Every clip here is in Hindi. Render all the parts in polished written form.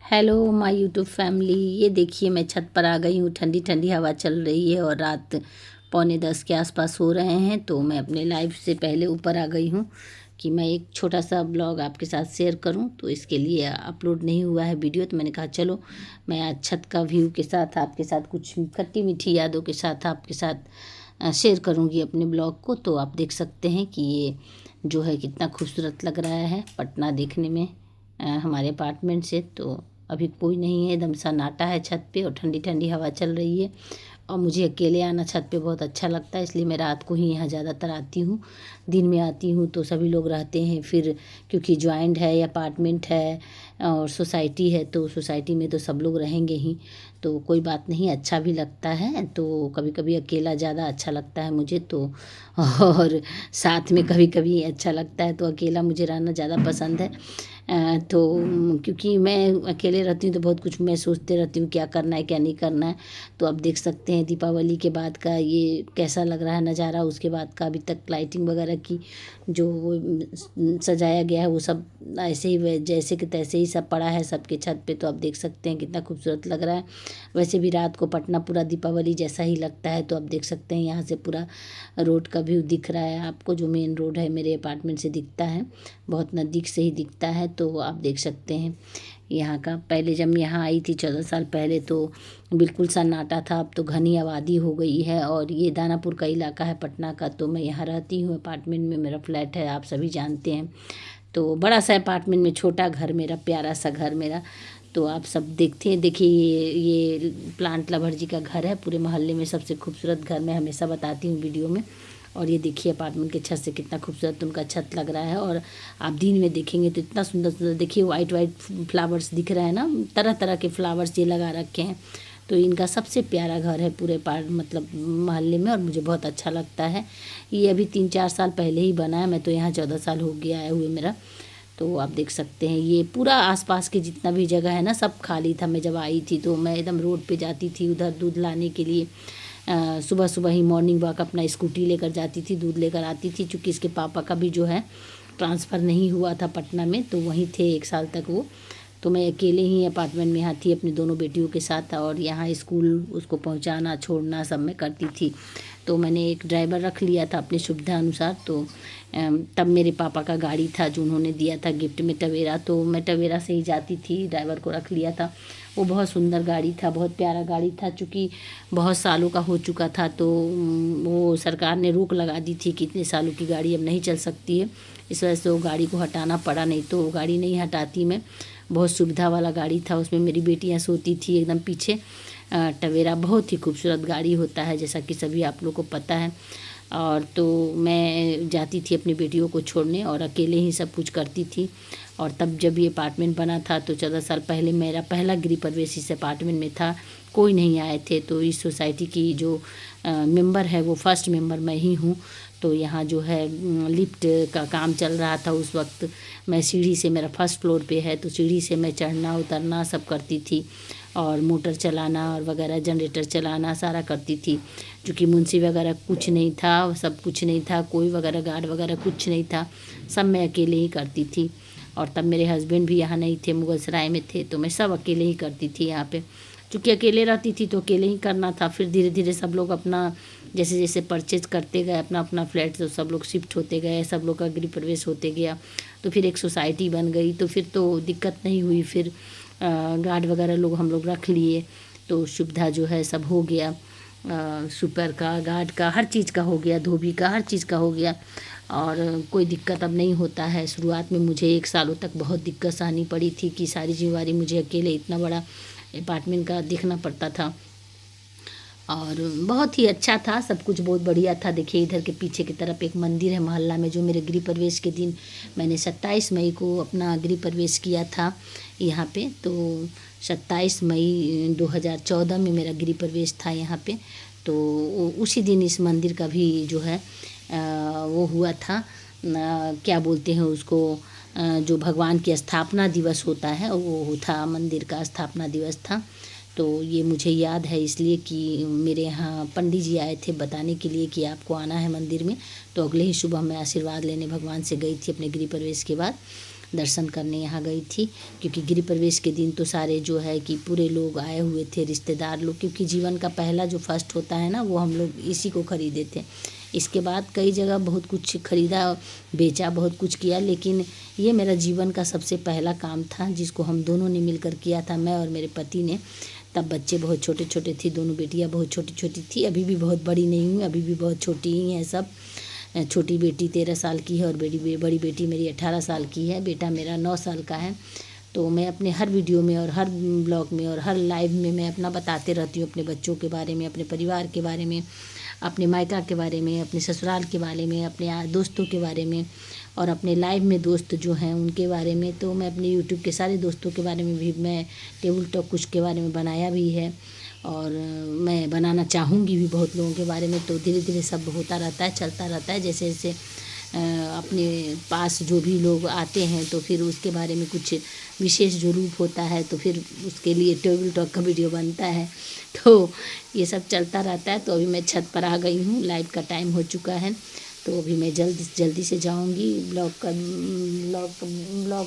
Hello my YouTube family. ये देखिए मैं छत पर आ गई हूँ। ठंडी ठंडी हवा चल रही है और रात 9:45 के आसपास हो रहे हैं। तो मैं अपने लाइव से पहले ऊपर आ गई हूँ कि मैं एक छोटा सा ब्लॉग आपके साथ शेयर करूँ। तो इसके लिए अपलोड नहीं हुआ है वीडियो, तो मैंने कहा चलो मैं आज छत का व्यू के साथ आपके साथ कुछ खट्टी मीठी यादों के साथ आपके साथ शेयर करूँगी अपने ब्लॉग को। तो आप देख सकते हैं कि ये जो है कितना खूबसूरत लग रहा है पटना देखने में हमारे अपार्टमेंट से। तो अभी कोई नहीं है, एकदम सन्नाटा है छत पे और ठंडी ठंडी हवा चल रही है। और मुझे अकेले आना छत पे बहुत अच्छा लगता है, इसलिए मैं रात को ही यहाँ ज़्यादातर आती हूँ। दिन में आती हूँ तो सभी लोग रहते हैं, फिर क्योंकि ज्वाइंट है या अपार्टमेंट है और सोसाइटी है तो सोसाइटी में तो सब लोग रहेंगे ही, तो कोई बात नहीं, अच्छा भी लगता है। तो कभी कभी अकेला ज़्यादा अच्छा लगता है मुझे तो, और साथ में कभी कभी अच्छा लगता है, तो अकेला मुझे रहना ज़्यादा पसंद है। तो क्योंकि मैं अकेले रहती हूँ तो बहुत कुछ मैं सोचते रहती हूँ क्या करना है क्या नहीं करना है। तो आप देख सकते हैं दीपावली के बाद का ये कैसा लग रहा है नज़ारा, उसके बाद का अभी तक लाइटिंग वगैरह की जो वो सजाया गया है वो सब ऐसे ही जैसे कि तैसे ही सब पड़ा है सबके छत पे। तो आप देख सकते हैं कितना खूबसूरत लग रहा है। वैसे भी रात को पटना पूरा दीपावली जैसा ही लगता है। तो आप देख सकते हैं यहाँ से पूरा रोड का व्यू दिख रहा है आपको, जो मेन रोड है मेरे अपार्टमेंट से दिखता है, बहुत नज़दीक से ही दिखता है। तो आप देख सकते हैं यहाँ का। पहले जब मैं यहाँ आई थी 14 साल पहले तो बिल्कुल सन्नाटा था, अब तो घनी आबादी हो गई है। और ये दानापुर का इलाका है पटना का। तो मैं यहाँ रहती हूँ अपार्टमेंट में, मेरा फ्लैट है, आप सभी जानते हैं। तो बड़ा सा अपार्टमेंट में छोटा घर मेरा, प्यारा सा घर मेरा। तो आप सब देखते हैं, देखिए ये प्लांट लवर जी का घर है, पूरे मोहल्ले में सबसे खूबसूरत घर मैं हमेशा बताती हूँ वीडियो में। और ये देखिए अपार्टमेंट के छत से कितना खूबसूरत उनका छत लग रहा है। और आप दिन में देखेंगे तो इतना सुंदर सुंदर, देखिए वाइट वाइट फ्लावर्स दिख रहे हैं ना, तरह तरह के फ्लावर्स ये लगा रखे हैं। तो इनका सबसे प्यारा घर है पूरे मतलब मोहल्ले में, और मुझे बहुत अच्छा लगता है। ये अभी 3-4 साल पहले ही बना है, मैं तो यहाँ 14 साल हो गया है हुए मेरा। तो आप देख सकते हैं ये पूरा आसपास के जितना भी जगह है ना सब खाली था। मैं जब आई थी तो मैं एकदम रोड पे जाती थी उधर दूध लाने के लिए। सुबह सुबह ही मॉर्निंग वॉक अपना स्कूटी लेकर जाती थी, दूध लेकर आती थी। चूँकि इसके पापा का भी जो है ट्रांसफ़र नहीं हुआ था पटना में, तो वहीं थे 1 साल तक वो। तो मैं अकेले ही अपार्टमेंट में यहाँ थी अपनी दोनों बेटियों के साथ, और यहाँ स्कूल उसको पहुँचाना छोड़ना सब मैं करती थी। तो मैंने एक ड्राइवर रख लिया था अपनी सुविधा अनुसार। तो तब मेरे पापा का गाड़ी था जो उन्होंने दिया था गिफ्ट में, टवेरा। तो मैं टवेरा से ही जाती थी, ड्राइवर को रख लिया था। वो बहुत सुंदर गाड़ी था, बहुत प्यारा गाड़ी था। चूँकि बहुत सालों का हो चुका था तो वो सरकार ने रोक लगा दी थी कि इतने सालों की गाड़ी अब नहीं चल सकती है। इस वजह से वो गाड़ी को हटाना पड़ा, नहीं तो वो गाड़ी नहीं हटाती मैं। बहुत सुविधा वाला गाड़ी था, उसमें मेरी बेटियाँ सोती थी एकदम पीछे। टवेरा बहुत ही खूबसूरत गाड़ी होता है जैसा कि सभी आप लोग को पता है। और तो मैं जाती थी अपनी बेटियों को छोड़ने और अकेले ही सब कुछ करती थी। और तब जब ये अपार्टमेंट बना था तो 14 साल पहले मेरा पहला गृह प्रवेश इस अपार्टमेंट में था, कोई नहीं आए थे। तो इस सोसाइटी की जो मेंबर है वो फर्स्ट मेंबर मैं ही हूँ। तो यहाँ जो है लिफ्ट का काम चल रहा था उस वक्त। मैं सीढ़ी से, मेरा फर्स्ट फ्लोर पे है तो सीढ़ी से मैं चढ़ना उतरना सब करती थी, और मोटर चलाना और वगैरह जनरेटर चलाना सारा करती थी। क्योंकि मुंशी वगैरह कुछ नहीं था, सब कुछ नहीं था, कोई वगैरह गार्ड वगैरह कुछ नहीं था, सब मैं अकेले ही करती थी। और तब मेरे हस्बैंड भी यहाँ नहीं थे, मुगलसराय में थे, तो मैं सब अकेले ही करती थी यहाँ पे। चूँकि अकेले रहती थी तो अकेले ही करना था। फिर धीरे धीरे सब लोग अपना जैसे जैसे परचेज करते गए अपना अपना फ्लैट, तो सब लोग शिफ्ट होते गए, सब लोग का गृह प्रवेश होते गया। तो फिर एक सोसाइटी बन गई, तो फिर तो दिक्कत नहीं हुई। फिर गार्ड वगैरह लोग हम लोग रख लिए, तो सुविधा जो है सब हो गया। सुपर का, गार्ड का, हर चीज़ का हो गया, धोबी का, हर चीज़ का हो गया। और कोई दिक्कत अब नहीं होता है। शुरुआत में मुझे 1 सालों तक बहुत दिक्कत सहनी पड़ी थी कि सारी जिम्मेवारी मुझे अकेले इतना बड़ा अपार्टमेंट का देखना पड़ता था। और बहुत ही अच्छा था, सब कुछ बहुत बढ़िया था। देखिए इधर के पीछे की तरफ एक मंदिर है मोहल्ला में, जो मेरे गृह प्रवेश के दिन मैंने 27 मई को अपना गृह प्रवेश किया था यहाँ पे। तो 27 मई 2014 में मेरा गृह प्रवेश था यहाँ पे। तो उसी दिन इस मंदिर का भी जो है वो हुआ था, क्या बोलते हैं उसको, जो भगवान की स्थापना दिवस होता है वो था, मंदिर का स्थापना दिवस था। तो ये मुझे याद है इसलिए कि मेरे यहाँ पंडित जी आए थे बताने के लिए कि आपको आना है मंदिर में। तो अगले ही सुबह मैं आशीर्वाद लेने भगवान से गई थी अपने गृह प्रवेश के बाद। दर्शन करने यहाँ गई थी, क्योंकि गृह प्रवेश के दिन तो सारे जो है कि पूरे लोग आए हुए थे, रिश्तेदार लोग, क्योंकि जीवन का पहला जो फर्स्ट होता है ना, वो हम लोग इसी को खरीदे थे। इसके बाद कई जगह बहुत कुछ खरीदा, बेचा, बहुत कुछ किया, लेकिन ये मेरा जीवन का सबसे पहला काम था जिसको हम दोनों ने मिलकर किया था, मैं और मेरे पति ने। तब बच्चे बहुत छोटे छोटे थी, दोनों बेटियां बहुत छोटी छोटी थी, अभी भी बहुत बड़ी नहीं हुई, अभी भी बहुत छोटी ही हैं सब। छोटी बेटी 13 साल की है और बड़ी बेटी मेरी 18 साल की है, बेटा मेरा 9 साल का है। तो मैं अपने हर वीडियो में और हर ब्लॉग में और हर लाइव में मैं अपना बताते रहती हूँ, अपने बच्चों के बारे में, अपने परिवार के बारे में, अपने मायका के बारे में, अपने ससुराल के बारे में, अपने दोस्तों के बारे में, और अपने लाइव में दोस्त जो हैं उनके बारे में। तो मैं अपने यूट्यूब के सारे दोस्तों के बारे में भी मैं टेबल टॉक कुछ के बारे में बनाया भी है, और मैं बनाना चाहूँगी भी बहुत लोगों के बारे में। तो धीरे धीरे सब होता रहता है, चलता रहता है। जैसे जैसे अपने पास जो भी लोग आते हैं तो फिर उसके बारे में कुछ विशेष जो रूप होता है तो फिर उसके लिए टेबल टॉक का वीडियो बनता है। तो ये सब चलता रहता है। तो अभी मैं छत पर आ गई हूँ, लाइव का टाइम हो चुका है, तो अभी मैं जल्दी से जाऊँगी। ब्लॉग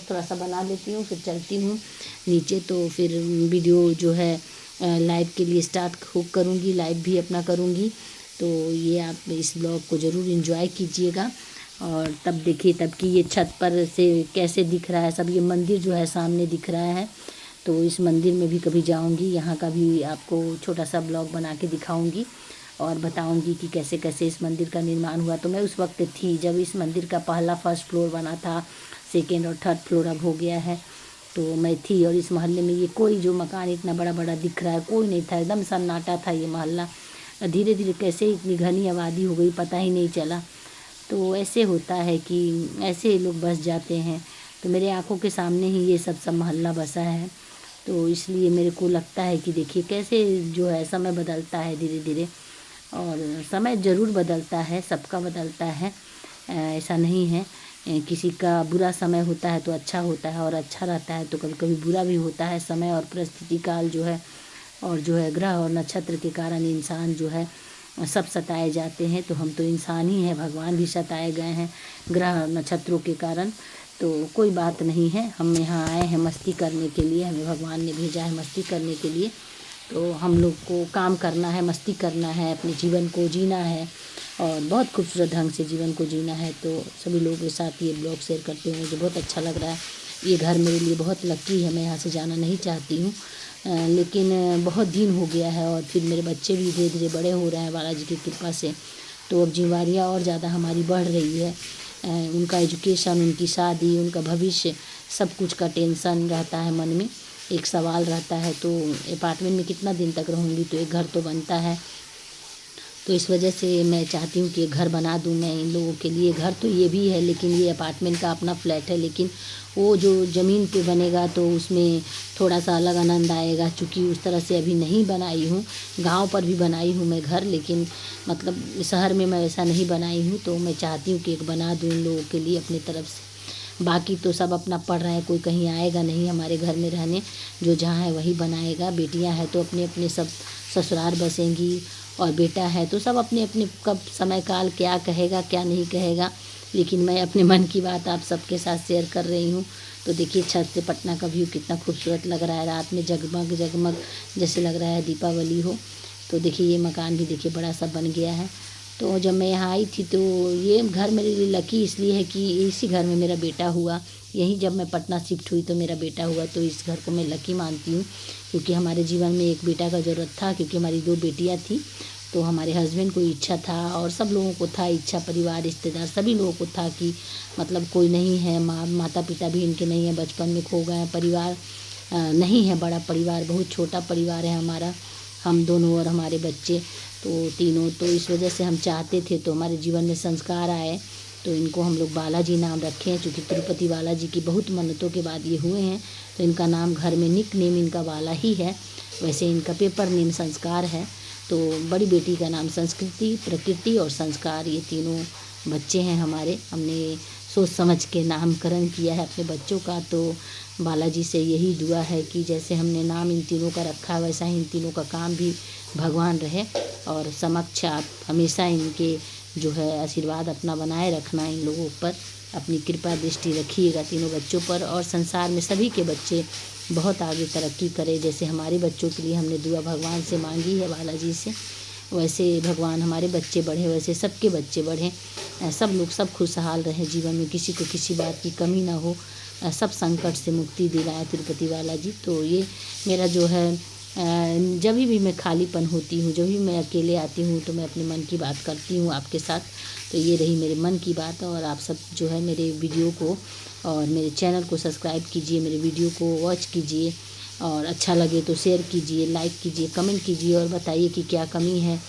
थोड़ा सा बना लेती हूँ, फिर चलती हूँ नीचे। तो फिर वीडियो जो है लाइव के लिए स्टार्ट करूँगी, लाइव भी अपना करूँगी। तो ये आप इस ब्लॉग को ज़रूर एंजॉय कीजिएगा। और तब देखिए, तब की ये छत पर से कैसे दिख रहा है सब, ये मंदिर जो है सामने दिख रहा है। तो इस मंदिर में भी कभी जाऊंगी, यहाँ का भी आपको छोटा सा ब्लॉग बना के दिखाऊंगी और बताऊंगी कि कैसे कैसे इस मंदिर का निर्माण हुआ। तो मैं उस वक्त थी जब इस मंदिर का पहला फर्स्ट फ्लोर बना था, सेकेंड और थर्ड फ्लोर अब हो गया है। तो मैं थी, और इस मोहल्ले में ये कोई जो मकान इतना बड़ा बड़ा दिख रहा है कोई नहीं था, एकदम सन्नाटा था ये मोहल्ला। धीरे धीरे कैसे इतनी घनी आबादी हो गई पता ही नहीं चला। तो ऐसे होता है कि ऐसे लोग बस जाते हैं। तो मेरे आंखों के सामने ही ये सब मोहल्ला बसा है। तो इसलिए मेरे को लगता है कि देखिए कैसे जो है समय बदलता है धीरे धीरे, और समय ज़रूर बदलता है, सबका बदलता है, ऐसा नहीं है। किसी का बुरा समय होता है तो अच्छा होता है, और अच्छा रहता है तो कभी कभी बुरा भी होता है। समय और परिस्थिति काल जो है, और जो है ग्रह और नक्षत्र के कारण इंसान जो है सब सताए जाते हैं। तो हम तो इंसान ही हैं, भगवान भी सताए गए हैं ग्रह नक्षत्रों के कारण। तो कोई बात नहीं है, हम यहाँ आए हैं मस्ती करने के लिए, हमें भगवान ने भेजा है मस्ती करने के लिए। तो हम लोग को काम करना है, मस्ती करना है, अपने जीवन को जीना है, और बहुत खूबसूरत ढंग से जीवन को जीना है। तो सभी लोगों के साथ ये ब्लॉग शेयर करते हुए मुझे बहुत अच्छा लग रहा है। ये घर मेरे लिए बहुत लकी है, मैं यहाँ से जाना नहीं चाहती हूँ, लेकिन बहुत दिन हो गया है, और फिर मेरे बच्चे भी धीरे धीरे बड़े हो रहे हैं बालाजी की कृपा से। तो अब जिम्मेवारियाँ और ज़्यादा हमारी बढ़ रही है। उनका एजुकेशन, उनकी शादी, उनका भविष्य, सब कुछ का टेंशन रहता है मन में, एक सवाल रहता है। तो अपार्टमेंट में कितना दिन तक रहूँगी, तो एक घर तो बनता है। तो इस वजह से मैं चाहती हूँ कि घर बना दूँ मैं इन लोगों के लिए। घर तो ये भी है, लेकिन ये अपार्टमेंट का अपना फ्लैट है, लेकिन वो जो ज़मीन पे बनेगा तो उसमें थोड़ा सा अलग आनंद आएगा। चूँकि उस तरह से अभी नहीं बनाई हूँ, गांव पर भी बनाई हूँ मैं घर, लेकिन मतलब शहर में मैं वैसा नहीं बनाई हूँ। तो मैं चाहती हूँ कि एक बना दूँ इन लोगों के लिए अपनी तरफ से। बाकी तो सब अपना पढ़ रहे हैं, कोई कहीं आएगा नहीं हमारे घर में रहने, जो जहाँ है वही बनाएगा। बेटियां हैं तो अपने अपने सब ससुराल बसेंगी, और बेटा है तो सब अपने अपने कब समय काल क्या कहेगा क्या नहीं कहेगा। लेकिन मैं अपने मन की बात आप सबके साथ शेयर कर रही हूँ। तो देखिए छत से पटना का व्यू कितना खूबसूरत लग रहा है, रात में जगमग जगमग जैसे लग रहा है दीपावली हो। तो देखिए ये मकान भी देखिए बड़ा सा बन गया है। तो जब मैं यहाँ आई थी तो ये घर मेरे लिए लकी इसलिए है कि इसी घर में मेरा बेटा हुआ। यहीं जब मैं पटना शिफ्ट हुई तो मेरा बेटा हुआ, तो इस घर को मैं लकी मानती हूँ, क्योंकि हमारे जीवन में एक बेटा का ज़रूरत था, क्योंकि हमारी 2 बेटियाँ थी। तो हमारे हस्बैंड को इच्छा था, और सब लोगों को था इच्छा, परिवार रिश्तेदार सभी लोगों को था कि मतलब कोई नहीं है, माता पिता भी इनके नहीं है, बचपन में खो गए हैं, परिवार नहीं है बड़ा परिवार, बहुत छोटा परिवार है हमारा, हम दोनों और हमारे बच्चे तो तीनों। तो इस वजह से हम चाहते थे, तो हमारे जीवन में संस्कार आए, तो इनको हम लोग बालाजी नाम रखे हैं। चूँकि तिरुपति बालाजी की बहुत मन्नतों के बाद ये हुए हैं, तो इनका नाम घर में निक नेम इनका बाला ही है। वैसे इनका पेपर नेम संस्कार है। तो बड़ी बेटी का नाम संस्कृति, प्रकृति और संस्कार, ये तीनों बच्चे हैं हमारे। हमने सोच समझ के नामकरण किया है अपने बच्चों का। तो बालाजी से यही दुआ है कि जैसे हमने नाम इन तीनों का रखा है, वैसा ही इन तीनों का काम भी भगवान रहे, और समक्ष आप हमेशा इनके जो है आशीर्वाद अपना बनाए रखना इन लोगों पर। अपनी कृपा दृष्टि रखिएगा तीनों बच्चों पर, और संसार में सभी के बच्चे बहुत आगे तरक्की करें। जैसे हमारे बच्चों के लिए हमने दुआ भगवान से मांगी है, बालाजी से, वैसे भगवान हमारे बच्चे बढ़े, वैसे सबके बच्चे बढ़ें, सब लोग सब खुशहाल रहें जीवन में, किसी को किसी बात की कमी ना हो, सब संकट से मुक्ति दिलाए तिरुपति बालाजी। तो ये मेरा जो है जब भी मैं खालीपन होती हूँ, जब भी मैं अकेले आती हूँ, तो मैं अपने मन की बात करती हूँ आपके साथ। तो ये रही मेरे मन की बात। और आप सब जो है मेरे वीडियो को और मेरे चैनल को सब्सक्राइब कीजिए, मेरे वीडियो को वॉच कीजिए, और अच्छा लगे तो शेयर कीजिए, लाइक कीजिए, कमेंट कीजिए, और बताइए कि क्या कमी है,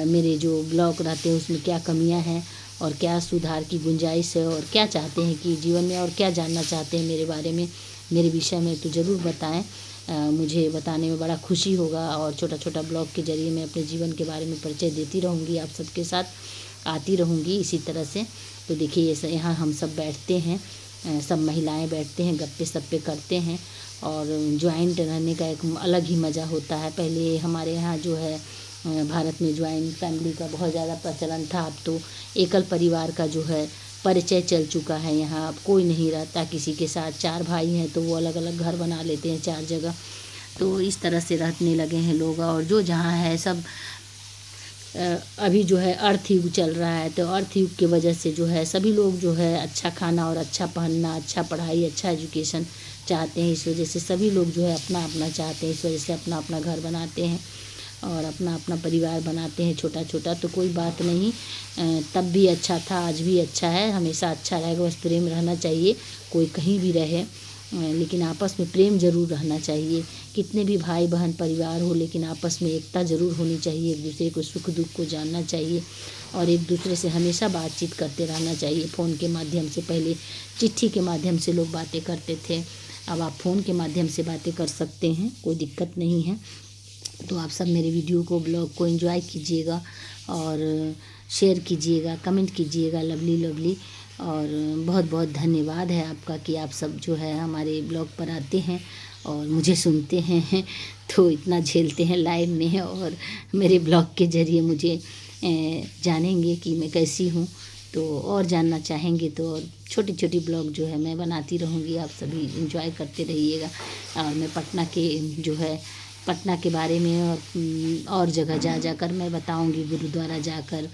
मेरे जो ब्लॉग रहते हैं उसमें क्या कमियां हैं, और क्या सुधार की गुंजाइश है, और क्या चाहते हैं कि जीवन में, और क्या जानना चाहते हैं मेरे बारे में, मेरे विषय में, तो ज़रूर बताएं। मुझे बताने में बड़ा खुशी होगा। और छोटा छोटा ब्लॉग के ज़रिए मैं अपने जीवन के बारे में परिचय देती रहूँगी, आप सबके साथ आती रहूँगी इसी तरह से। तो देखिए ये यहाँ हम सब बैठते हैं, सब महिलाएं बैठते हैं, गप्पे सप्पे करते हैं, और ज्वाइंट रहने का एक अलग ही मज़ा होता है। पहले हमारे यहाँ जो है भारत में ज्वाइंट फैमिली का बहुत ज़्यादा प्रचलन था। अब तो एकल परिवार का जो है परिचय चल चुका है। यहाँ अब कोई नहीं रहता किसी के साथ, 4 भाई हैं तो वो अलग अलग घर बना लेते हैं 4 जगह, तो इस तरह से रहने लगे हैं लोग। और जो जहाँ है सब अभी जो है अर्थ युग चल रहा है, तो अर्थ युग की वजह से जो है सभी लोग जो है अच्छा खाना और अच्छा पहनना, अच्छा पढ़ाई, अच्छा एजुकेशन चाहते हैं। इस वजह से सभी लोग जो है अपना अपना चाहते हैं, इस वजह से अपना अपना घर बनाते हैं और अपना अपना परिवार बनाते हैं छोटा छोटा। तो कोई बात नहीं, तब भी अच्छा था, आज भी अच्छा है, हमेशा अच्छा रहेगा। बस प्रेम रहना चाहिए, कोई कहीं भी रहे, लेकिन आपस में प्रेम ज़रूर रहना चाहिए। कितने भी भाई बहन परिवार हो, लेकिन आपस में एकता ज़रूर होनी चाहिए, एक दूसरे को सुख दुख को जानना चाहिए, और एक दूसरे से हमेशा बातचीत करते रहना चाहिए। फ़ोन के माध्यम से, पहले चिट्ठी के माध्यम से लोग बातें करते थे, अब आप फ़ोन के माध्यम से बातें कर सकते हैं, कोई दिक्कत नहीं है। तो आप सब मेरे वीडियो को, ब्लॉग को एंजॉय कीजिएगा, और शेयर कीजिएगा, कमेंट कीजिएगा, लवली लवली। और बहुत बहुत धन्यवाद है आपका कि आप सब जो है हमारे ब्लॉग पर आते हैं और मुझे सुनते हैं, तो इतना झेलते हैं लाइव में, और मेरे ब्लॉग के ज़रिए मुझे जानेंगे कि मैं कैसी हूँ। तो और जानना चाहेंगे तो और छोटी छोटी ब्लॉग जो है मैं बनाती रहूँगी, आप सभी एंजॉय करते रहिएगा। और मैं पटना के जो है पटना के बारे में और जगह जा जाकर मैं बताऊंगी, गुरुद्वारा जाकर,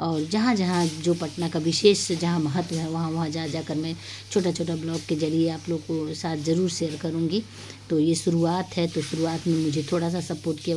और जहाँ जहाँ जो पटना का विशेष जहाँ महत्व है वहाँ वहाँ जा जाकर मैं छोटा छोटा ब्लॉग के ज़रिए आप लोग को साथ ज़रूर शेयर करूँगी। तो ये शुरुआत है, तो शुरुआत में मुझे थोड़ा सा सपोर्ट की